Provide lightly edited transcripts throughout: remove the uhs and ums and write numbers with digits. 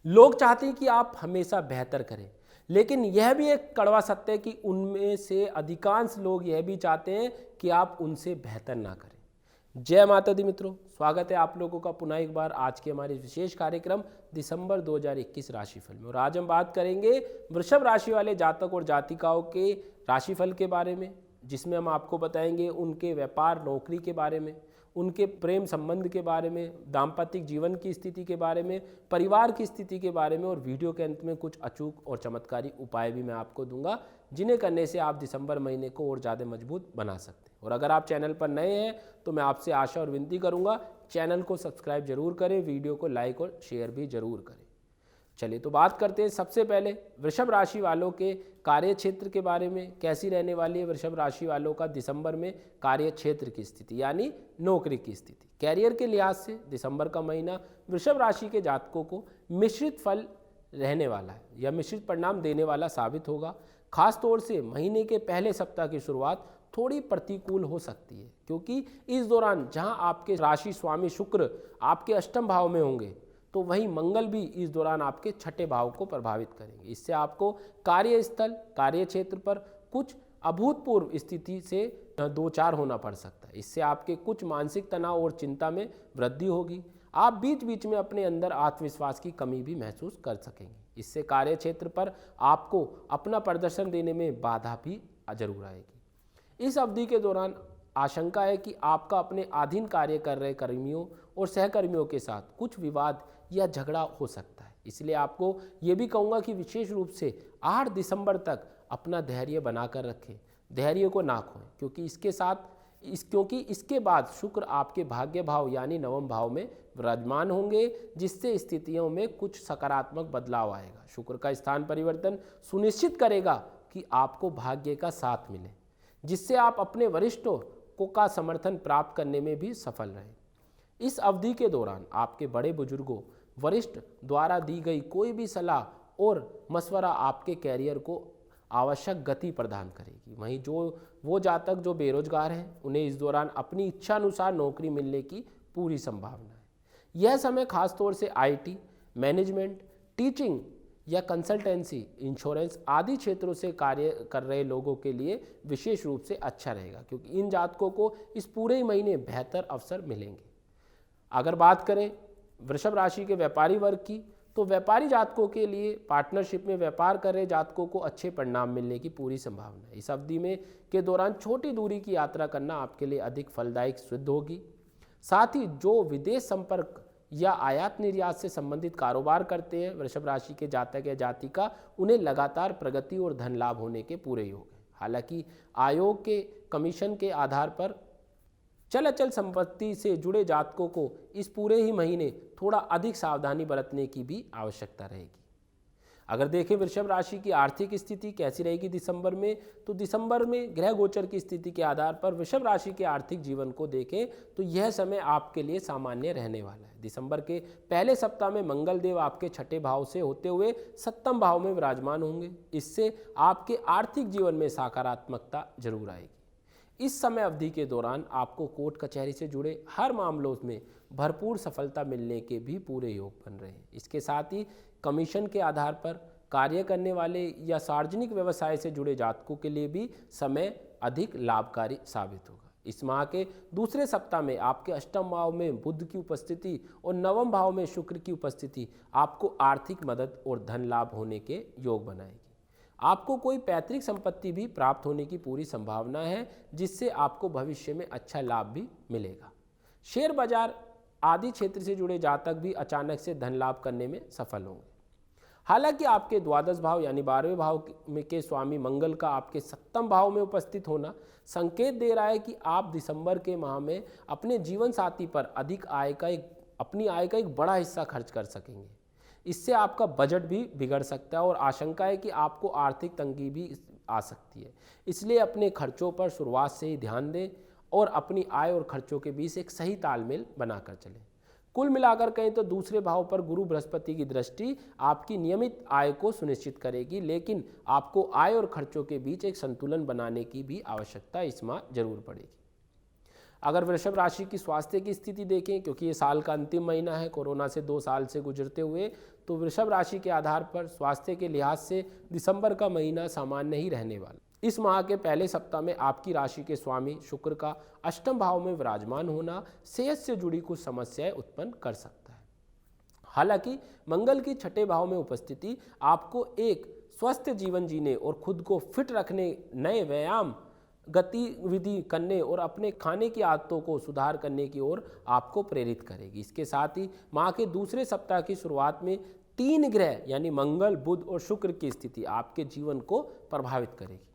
लोग चाहते हैं कि आप हमेशा बेहतर करें, लेकिन यह भी एक कड़वा सत्य है कि उनमें से अधिकांश लोग यह भी चाहते हैं कि आप उनसे बेहतर ना करें। जय माता दी मित्रों, स्वागत है आप लोगों का पुनः एक बार आज के हमारे विशेष कार्यक्रम दिसंबर 2021 राशिफल में। और आज हम बात करेंगे वृषभ राशि वाले जातक और जातिकाओं के राशिफल के बारे में, जिसमें हम आपको बताएंगे उनके व्यापार नौकरी के बारे में, उनके प्रेम संबंध के बारे में, दाम्पतिक जीवन की स्थिति के बारे में, परिवार की स्थिति के बारे में, और वीडियो के अंत में कुछ अचूक और चमत्कारी उपाय भी मैं आपको दूंगा, जिन्हें करने से आप दिसंबर महीने को और ज़्यादा मजबूत बना सकते हैं। और अगर आप चैनल पर नए हैं तो मैं आपसे आशा और विनती करूंगा, चैनल को सब्सक्राइब जरूर करें, वीडियो को लाइक और शेयर भी जरूर करें। चलिए तो बात करते हैं सबसे पहले वृषभ राशि वालों के कार्य क्षेत्र के बारे में। कैसी रहने वाली है वृषभ राशि वालों का दिसंबर में कार्य क्षेत्र की स्थिति, यानी नौकरी की स्थिति। कैरियर के लिहाज से दिसंबर का महीना वृषभ राशि के जातकों को मिश्रित फल रहने वाला है या मिश्रित परिणाम देने वाला साबित होगा। खास तौर से महीने के पहले सप्ताह की शुरुआत थोड़ी प्रतिकूल हो सकती है, क्योंकि इस दौरान जहां आपके राशि स्वामी शुक्र आपके अष्टम भाव में होंगे, तो वहीं मंगल भी इस दौरान आपके छठे भाव को प्रभावित करेंगे। इससे आपको कार्यस्थल कार्य क्षेत्र पर कुछ अभूतपूर्व स्थिति से दो चार होना पड़ सकता है। इससे आपके कुछ मानसिक तनाव और चिंता में वृद्धि होगी। आप बीच बीच में अपने अंदर आत्मविश्वास की कमी भी महसूस कर सकेंगे। इससे कार्य क्षेत्र पर आपको अपना प्रदर्शन देने में बाधा भी जरूर आएगी। इस अवधि के दौरान आशंका है कि आपका अपने अधीन कार्य कर रहे कर्मियों और सहकर्मियों के साथ कुछ विवाद या झगड़ा हो सकता है। इसलिए आपको ये भी कहूँगा कि विशेष रूप से 8 दिसंबर तक अपना धैर्य बनाकर रखें, धैर्य को ना खोएं, क्योंकि इसके बाद शुक्र आपके भाग्य भाव यानी नवम भाव में विराजमान होंगे, जिससे स्थितियों में कुछ सकारात्मक बदलाव आएगा। शुक्र का स्थान परिवर्तन सुनिश्चित करेगा कि आपको भाग्य का साथ मिले, जिससे आप अपने वरिष्ठों का समर्थन प्राप्त करने में भी सफल रहें। इस अवधि के दौरान आपके बड़े बुजुर्गों वरिष्ठ द्वारा दी गई कोई भी सलाह और मशवरा आपके कैरियर को आवश्यक गति प्रदान करेगी। वहीं वो जातक जो बेरोजगार हैं, उन्हें इस दौरान अपनी इच्छानुसार नौकरी मिलने की पूरी संभावना है। यह समय खासतौर से IT, मैनेजमेंट, टीचिंग या कंसल्टेंसी, इंश्योरेंस आदि क्षेत्रों से कार्य कर रहे लोगों के लिए विशेष रूप से अच्छा रहेगा, क्योंकि इन जातकों को इस पूरे महीने बेहतर अवसर मिलेंगे। अगर बात करें वृषभ राशि के व्यापारी वर्ग की, तो व्यापारी जातकों के लिए पार्टनरशिप में व्यापार कर रहे जातकों को अच्छे परिणाम मिलने की पूरी संभावना है। इस अवधि में के दौरान छोटी दूरी की यात्रा करना आपके लिए अधिक फलदायक सिद्ध होगी। साथ ही जो विदेश संपर्क या आयात निर्यात से संबंधित कारोबार करते हैं वृषभ राशि के जातक या जातिका, उन्हें लगातार प्रगति और धन लाभ होने के पूरे योग हैं। हालांकि आयोग के कमीशन के आधार पर चल अचल संपत्ति से जुड़े जातकों को इस पूरे ही महीने थोड़ा अधिक सावधानी बरतने की भी आवश्यकता रहेगी। अगर देखें वृषभ राशि की आर्थिक स्थिति कैसी रहेगी दिसंबर में, तो दिसंबर में ग्रह गोचर की स्थिति के आधार पर वृषभ राशि के आर्थिक जीवन को देखें तो यह समय आपके लिए सामान्य रहने वाला है। दिसंबर के पहले सप्ताह में मंगल देव आपके छठे भाव से होते हुए सप्तम भाव में विराजमान होंगे। इससे आपके आर्थिक जीवन में सकारात्मकता जरूर आएगी। इस समय अवधि के दौरान आपको कोर्ट कचहरी से जुड़े हर मामलों में भरपूर सफलता मिलने के भी पूरे योग बन रहे हैं। इसके साथ ही कमीशन के आधार पर कार्य करने वाले या सार्वजनिक व्यवसाय से जुड़े जातकों के लिए भी समय अधिक लाभकारी साबित होगा। इस माह के दूसरे सप्ताह में आपके अष्टम भाव में बुध की उपस्थिति और नवम भाव में शुक्र की उपस्थिति आपको आर्थिक मदद और धन लाभ होने के योग बनाएगी। आपको कोई पैतृक संपत्ति भी प्राप्त होने की पूरी संभावना है, जिससे आपको भविष्य में अच्छा लाभ भी मिलेगा। शेयर बाजार आदि क्षेत्र से जुड़े जातक भी अचानक से धन लाभ करने में सफल होंगे। हालांकि आपके द्वादश भाव यानी 12वें भाव के स्वामी मंगल का आपके सप्तम भाव में उपस्थित होना संकेत दे रहा है कि आप दिसंबर के माह में अपने जीवन साथी पर अपनी आय का एक बड़ा हिस्सा खर्च कर सकेंगे। इससे आपका बजट भी बिगड़ सकता है और आशंका है कि आपको आर्थिक तंगी भी आ सकती है। इसलिए अपने खर्चों पर शुरुआत से ही ध्यान दें और अपनी आय और खर्चों के बीच एक सही तालमेल बनाकर चलें। कुल मिलाकर कहें तो दूसरे भाव पर गुरु बृहस्पति की दृष्टि आपकी नियमित आय को सुनिश्चित करेगी, लेकिन आपको आय और खर्चों के बीच एक संतुलन बनाने की भी आवश्यकता इस माह जरूर पड़ेगी। अगर वृषभ राशि की स्वास्थ्य की स्थिति देखें, क्योंकि ये साल का अंतिम महीना है कोरोना से 2 साल से गुजरते हुए, तो वृषभ राशि के आधार पर स्वास्थ्य के लिहाज से दिसंबर का महीना सामान्य ही रहने वाला। इस माह के पहले सप्ताह में आपकी राशि के स्वामी शुक्र का अष्टम भाव में विराजमान होना सेहत से जुड़ी कुछ समस्याएं उत्पन्न कर सकता है। हालांकि मंगल की छठे भाव में उपस्थिति आपको एक स्वस्थ जीवन जीने और खुद को फिट रखने, नए व्यायाम गतिविधि करने और अपने खाने की आदतों को सुधार करने की ओर आपको प्रेरित करेगी। इसके साथ ही माह के दूसरे सप्ताह की शुरुआत में 3 ग्रह यानी मंगल, बुध और शुक्र की स्थिति आपके जीवन को प्रभावित करेगी।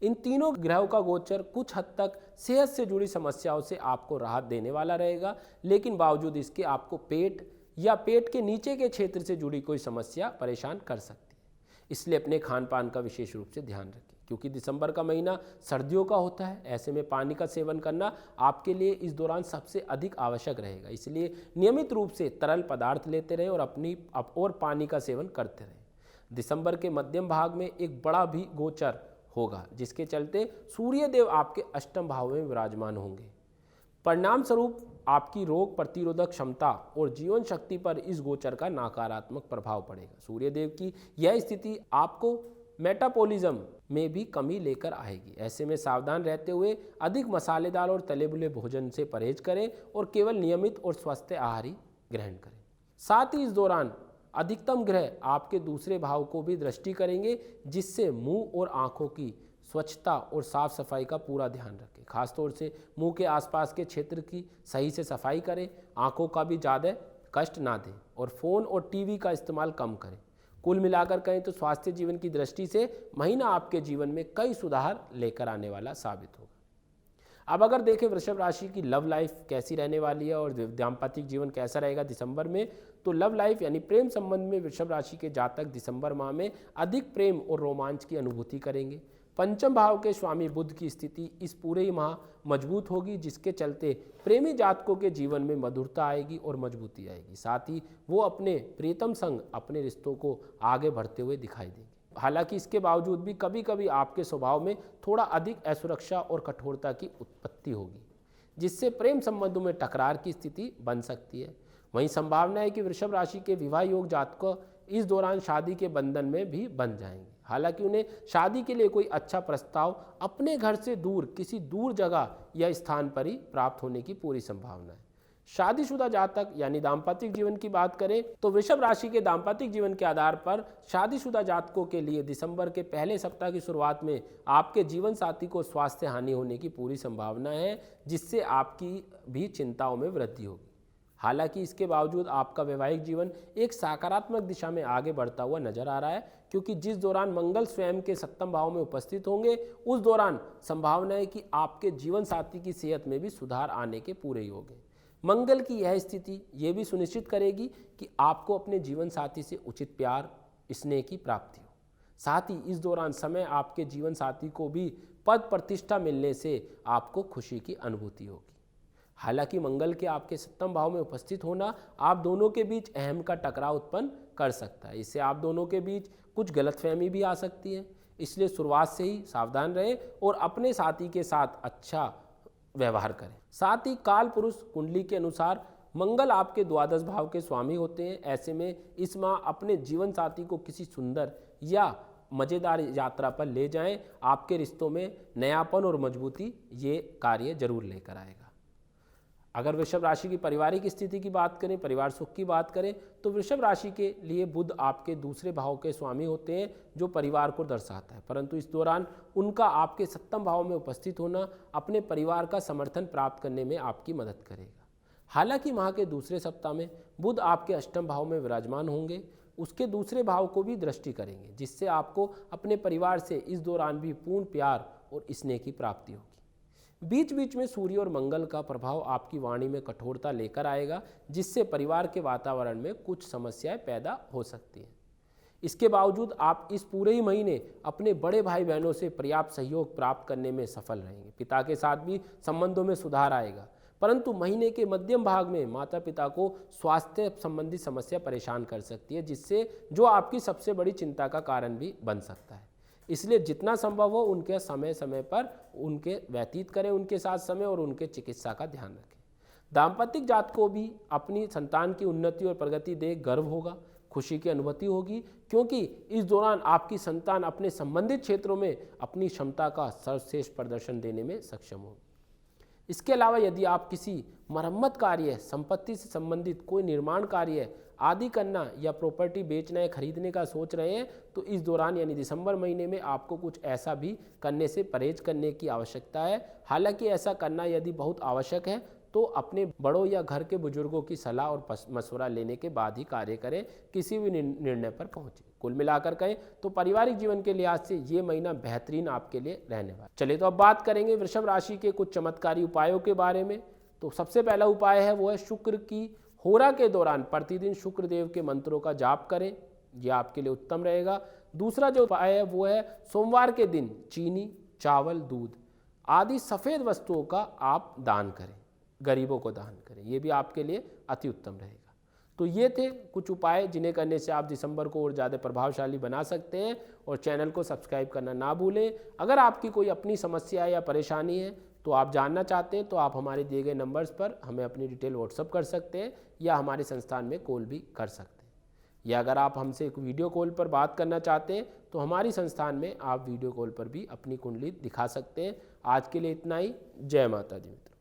इन तीनों ग्रहों का गोचर कुछ हद तक सेहत से जुड़ी समस्याओं से आपको राहत देने वाला रहेगा, लेकिन बावजूद इसके आपको पेट या पेट के नीचे के क्षेत्र से जुड़ी कोई समस्या परेशान कर सकती है। इसलिए अपने खान पान का विशेष रूप से ध्यान रखें, क्योंकि दिसंबर का महीना सर्दियों का होता है। ऐसे में पानी का सेवन करना आपके लिए इस दौरान सबसे अधिक आवश्यक रहेगा। इसलिए नियमित रूप से तरल पदार्थ लेते रहें और पानी का सेवन करते रहें। दिसंबर के मध्यम भाग में एक बड़ा भी गोचर होगा, जिसके चलते सूर्यदेव आपके अष्टम भाव में विराजमान होंगे। परिणाम स्वरूप आपकी रोग प्रतिरोधक क्षमता और जीवन शक्ति पर इस गोचर का नकारात्मक प्रभाव पड़ेगा। सूर्यदेव की यह स्थिति आपको मेटाबॉलिज्म में भी कमी लेकर आएगी। ऐसे में सावधान रहते हुए अधिक मसालेदार और तले बुले भोजन से परहेज करें और केवल नियमित और स्वस्थ आहार ही ग्रहण करें। साथ ही इस दौरान अधिकतम ग्रह आपके दूसरे भाव को भी दृष्टि करेंगे, जिससे मुंह और आंखों की स्वच्छता और साफ सफाई का पूरा ध्यान रखें। खासतौर से मुंह के आसपास के क्षेत्र की सही से सफाई करें, आंखों का भी ज़्यादा कष्ट ना दें और फ़ोन और टीवी का इस्तेमाल कम करें। कुल मिलाकर कहें तो स्वास्थ्य जीवन की दृष्टि से महीना आपके जीवन में कई सुधार लेकर आने वाला साबित होगा। अब अगर देखें वृषभ राशि की लव लाइफ कैसी रहने वाली है और दाम्पत्य जीवन कैसा रहेगा दिसंबर में, तो लव लाइफ यानी प्रेम संबंध में वृषभ राशि के जातक दिसंबर माह में अधिक प्रेम और रोमांच की अनुभूति करेंगे। पंचम भाव के स्वामी बुध की स्थिति इस पूरे माह मजबूत होगी, जिसके चलते प्रेमी जातकों के जीवन में मधुरता आएगी और मजबूती आएगी। साथ ही वो अपने प्रियतम संग अपने रिश्तों को आगे बढ़ते हुए दिखाई देंगे। हालांकि इसके बावजूद भी कभी कभी आपके स्वभाव में थोड़ा अधिक असुरक्षा और कठोरता की उत्पत्ति होगी, जिससे प्रेम संबंधों में टकरार की स्थिति बन सकती है। वहीं संभावना है कि वृषभ राशि के विवाह योग जातकों इस दौरान शादी के बंधन में भी बंध जाएंगे। हालांकि उन्हें शादी के लिए कोई अच्छा प्रस्ताव अपने घर से दूर किसी दूर जगह या स्थान पर ही प्राप्त होने की पूरी संभावना है। शादीशुदा जातक यानी दाम्पत्य जीवन की बात करें तो वृषभ राशि के दाम्पत्य जीवन के आधार पर शादीशुदा जातकों के लिए दिसंबर के पहले सप्ताह की शुरुआत में आपके जीवन साथी को स्वास्थ्य हानि होने की पूरी संभावना है, जिससे आपकी भी चिंताओं में वृद्धि होगी। हालांकि इसके बावजूद आपका वैवाहिक जीवन एक सकारात्मक दिशा में आगे बढ़ता हुआ नजर आ रहा है, क्योंकि जिस दौरान मंगल स्वयं के सप्तम भाव में उपस्थित होंगे उस दौरान संभावना है कि आपके जीवन साथी की सेहत में भी सुधार आने के पूरे योग हैं। मंगल की यह स्थिति ये भी सुनिश्चित करेगी कि आपको अपने जीवन साथी से उचित प्यार स्नेह की प्राप्ति हो। साथ ही इस दौरान समय आपके जीवन साथी को भी पद प्रतिष्ठा मिलने से आपको खुशी की अनुभूति होगी। हालांकि मंगल के आपके सप्तम भाव में उपस्थित होना आप दोनों के बीच अहम का टकराव उत्पन्न कर सकता है। इससे आप दोनों के बीच कुछ गलतफहमी भी आ सकती है। इसलिए शुरुआत से ही सावधान रहें और अपने साथी के साथ अच्छा व्यवहार करें। साथ ही काल पुरुष कुंडली के अनुसार मंगल आपके द्वादश भाव के स्वामी होते हैं। ऐसे में इस माह अपने जीवन साथी को किसी सुंदर या मज़ेदार यात्रा पर ले जाएं। आपके रिश्तों में नयापन और मजबूती ये कार्य जरूर लेकर आएगा। अगर वृषभ राशि की पारिवारिक स्थिति की बात करें, परिवार सुख की बात करें, तो वृषभ राशि के लिए बुध आपके दूसरे भाव के स्वामी होते हैं, जो परिवार को दर्शाता है। परंतु इस दौरान उनका आपके सप्तम भाव में उपस्थित होना अपने परिवार का समर्थन प्राप्त करने में आपकी मदद करेगा। हालांकि माह के दूसरे सप्ताह में बुध आपके अष्टम भाव में विराजमान होंगे, उसके दूसरे भाव को भी दृष्टि करेंगे, जिससे आपको अपने परिवार से इस दौरान भी पूर्ण प्यार और स्नेह की प्राप्ति होगी। बीच बीच में सूर्य और मंगल का प्रभाव आपकी वाणी में कठोरता लेकर आएगा, जिससे परिवार के वातावरण में कुछ समस्याएं पैदा हो सकती हैं। इसके बावजूद आप इस पूरे ही महीने अपने बड़े भाई बहनों से पर्याप्त सहयोग प्राप्त करने में सफल रहेंगे। पिता के साथ भी संबंधों में सुधार आएगा, परंतु महीने के मध्यम भाग में माता पिता को स्वास्थ्य संबंधी समस्या परेशान कर सकती है, जिससे जो आपकी सबसे बड़ी चिंता का कारण भी बन सकता है। इसलिए जितना संभव हो उनके समय समय पर उनके व्यतीत करें उनके साथ समय, और उनके चिकित्सा का ध्यान रखें। दाम्पतिक जात को भी अपनी संतान की उन्नति और प्रगति देख गर्व होगा, खुशी की अनुभूति होगी, क्योंकि इस दौरान आपकी संतान अपने संबंधित क्षेत्रों में अपनी क्षमता का सर्वश्रेष्ठ प्रदर्शन देने में सक्षम होगी। इसके अलावा यदि आप किसी मरम्मत कार्य, संपत्ति से संबंधित कोई निर्माण कार्य आदि करना या प्रॉपर्टी बेचना या खरीदने का सोच रहे हैं, तो इस दौरान यानी दिसंबर महीने में आपको कुछ ऐसा भी करने से परहेज करने की आवश्यकता है। हालांकि ऐसा करना यदि बहुत आवश्यक है तो अपने बड़ों या घर के बुजुर्गों की सलाह और मशवरा लेने के बाद ही कार्य करें, किसी भी निर्णय पर पहुंचे। कुल मिलाकर कहें तो पारिवारिक जीवन के लिहाज से ये महीना बेहतरीन आपके लिए रहने वाला। चलिए तो अब बात करेंगे वृषभ राशि के कुछ चमत्कारी उपायों के बारे में। तो सबसे पहला उपाय है वो है शुक्र की होरा के दौरान प्रतिदिन शुक्र देव के मंत्रों का जाप करें, यह आपके लिए उत्तम रहेगा। दूसरा जो उपाय है वो है सोमवार के दिन चीनी, चावल, दूध आदि सफ़ेद वस्तुओं का आप दान करें, गरीबों को दान करें, ये भी आपके लिए अति उत्तम रहेगा। तो ये थे कुछ उपाय जिन्हें करने से आप दिसंबर को और ज़्यादा प्रभावशाली बना सकते हैं। और चैनल को सब्सक्राइब करना ना भूलें। अगर आपकी कोई अपनी समस्या या परेशानी है तो आप जानना चाहते हैं तो आप हमारे दिए गए नंबर्स पर हमें अपनी डिटेल व्हाट्सअप कर सकते हैं या हमारे संस्थान में कॉल भी कर सकते हैं। या अगर आप हमसे एक वीडियो कॉल पर बात करना चाहते हैं तो हमारी संस्थान में आप वीडियो कॉल पर भी अपनी कुंडली दिखा सकते हैं। आज के लिए इतना ही। जय माता दी मित्रों।